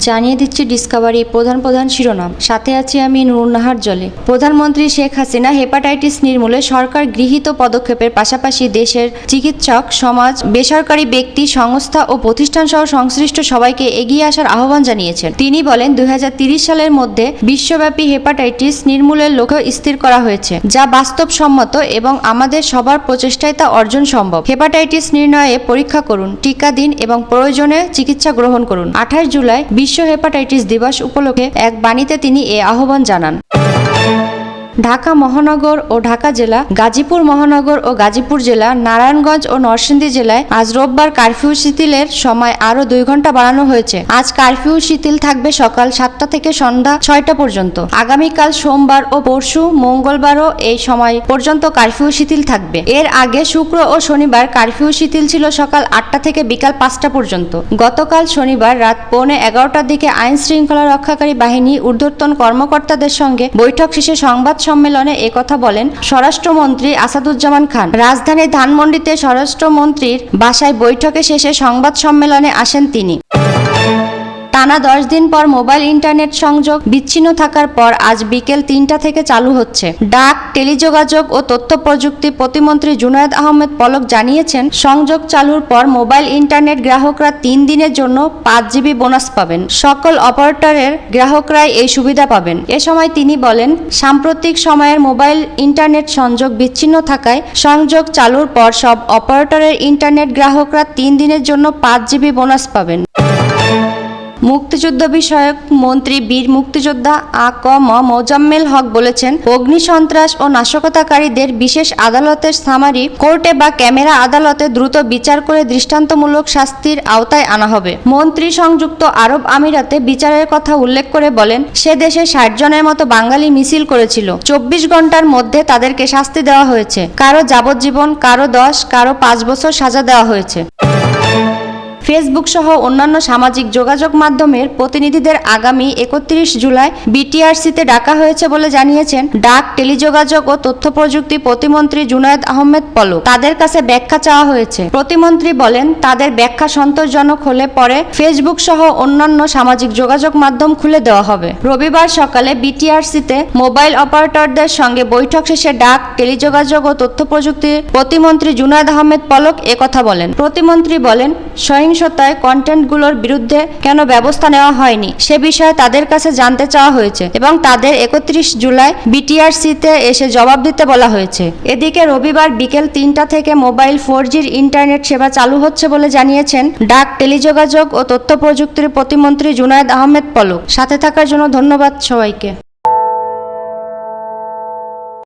জানিয়ে দিচ্ছি ডিসকভারি প্রধান শিরোনাম, সাথে আছি আমি নুরুন্নাহার জলে। প্রধানমন্ত্রী শেখ হাসিনা হেপাটাইটিস নির্মূলে সরকার গৃহীত পদক্ষেপের পাশাপাশি দেশের চিকিৎসক সমাজ, বেসরকারি ব্যক্তি, সংস্থা ও প্রতিষ্ঠান সহ সংশ্লিষ্ট সবাইকে এগিয়ে আসার আহ্বান জানিয়েছেন। তিনি বলেন, 2030 সালের মধ্যে বিশ্বব্যাপী হেপাটাইটিস নির্মূলের লক্ষ্য স্থির করা হয়েছে, যা বাস্তবসম্মত এবং আমাদের সবার প্রচেষ্টায় তা অর্জন সম্ভব। হেপাটাইটিস নির্ণয়ে পরীক্ষা করুন, টিকা দিন এবং প্রয়োজনে চিকিৎসা গ্রহণ করুন। 28 জুলাই বিশ্ব হেপাটাইটিস দিবস উপলক্ষে এক বাণীতে তিনি এ আহ্বান জানান। ঢাকা মহানগর ও ঢাকা জেলা, গাজীপুর মহানগর ও গাজীপুর জেলা, নারায়ণগঞ্জ ও নরসিংদী জেলায় আজ রোববার কারফিউ শিথিলের সময় আরও 2 ঘন্টা বাড়ানো হয়েছে। আজ কারফিউ শিথিল থাকবে সকাল 7টা থেকে সন্ধ্যা 6টা পর্যন্ত। আগামীকাল সোমবার ও পরশু মঙ্গলবারও এই সময় পর্যন্ত কারফিউ শিথিল থাকবে। এর আগে শুক্র ও শনিবার কারফিউ শিথিল ছিল সকাল 8টা থেকে বিকাল 5টা পর্যন্ত। গতকাল শনিবার রাত 11:15টার দিকে আইন শৃঙ্খলা রক্ষাকারী বাহিনী ঊর্ধ্বতন কর্মকর্তাদের সঙ্গে বৈঠক শেষে সংবাদ সম্মেলনে একথা বলেন স্বরাষ্ট্রমন্ত্রী আসাদুজ্জামান খান। রাজধানীর ধানমন্ডিতে স্বরাষ্ট্রমন্ত্রীর বাসায় বৈঠকে শেষে সংবাদ সম্মেলনে আসেন তিনি। টানা 10 দিন পর মোবাইল ইন্টারনেট সংযোগ বিচ্ছিন্ন থাকার পর আজ বিকেল 3টা থেকে চালু হচ্ছে। ডাক, টেলিযোগাযোগ ও তথ্য প্রযুক্তি প্রতিমন্ত্রী জুনায়েদ আহমেদ পলক জানিয়েছেন, সংযোগ চালুর পর মোবাইল ইন্টারনেট গ্রাহকরা 3 দিনের জন্য 5 জিবি বোনাস পাবেন। সকল অপারেটরের গ্রাহকরাই এই সুবিধা পাবেন। এ সময় তিনি বলেন, সাম্প্রতিক সময়ের মোবাইল ইন্টারনেট সংযোগ বিচ্ছিন্ন থাকায় সংযোগ চালুর পর সব অপারেটরের ইন্টারনেট গ্রাহকরা 3 দিনের জন্য 5 জিবি বোনাস পাবেন। মুক্তিযুদ্ধ বিষয়ক মন্ত্রী বীর মুক্তিযোদ্ধা আ.ক.ম মোজাম্মেল হক বলেছেন, অগ্নিসন্ত্রাস ও নাশকতাকারীদের বিশেষ আদালতের সামারি কোর্টে বা ক্যামেরা আদালতে দ্রুত বিচার করে দৃষ্টান্তমূলক শাস্তির আওতায় আনা হবে। মন্ত্রী সংযুক্ত আরব আমিরাতে বিচারের কথা উল্লেখ করে বলেন, সে দেশে 60 জনের মতো বাঙালি মিছিল করেছিল। 24 ঘন্টার মধ্যে তাদেরকে শাস্তি দেওয়া হয়েছে। কারো যাবজ্জীবন, কারো 10, কারো 5 বছর সাজা দেওয়া হয়েছে। ফেসবুক সহ অন্যান্য সামাজিক যোগাযোগ মাধ্যমের প্রতিনিধিদের আগামী 31 জুলাই বিটিআরসিতে ডাকা হয়েছে বলে জানিয়েছেন ডাক, টেলিযোগাযোগ ও তথ্য প্রযুক্তি প্রতিমন্ত্রী জুনায়েদ আহমেদ পলক। তাদের কাছে ব্যাখ্যা চাওয়া হয়েছে। প্রতিমন্ত্রী বলেন, তাদের ব্যাখ্যা সন্তোষজনক হলে পরে ফেসবুক সহ অন্যান্য সামাজিক যোগাযোগ মাধ্যম খুলে দেওয়া হবে। রবিবার সকালে বিটিআরসিতে মোবাইল অপারেটরদের সঙ্গে বৈঠক শেষে ডাক, টেলিযোগাযোগ ও তথ্য প্রযুক্তি প্রতিমন্ত্রী জুনায়েদ আহমেদ পলক একথা বলেন। প্রতিমন্ত্রী বলেন, সহিংসতায় কন্টেন্টগুলোর বিরুদ্ধে কেন ব্যবস্থা নেওয়া হয়নি সে বিষয়ে তাদের কাছে জানতে চাওয়া হয়েছে এবং তাদের 31 জুলাই বিটিআরসিতে এসে জবাব দিতে বলা হয়েছে। এদিকে রবিবার বিকেল 3টা থেকে মোবাইল 4জির ইন্টারনেট সেবা চালু হচ্ছে বলে জানিয়েছেন ডাক, টেলিযোগাযোগ ও তথ্য প্রযুক্তির প্রতিমন্ত্রী জুনায়েদ আহমেদ পলক। সাথে থাকার জন্য ধন্যবাদ সবাইকে।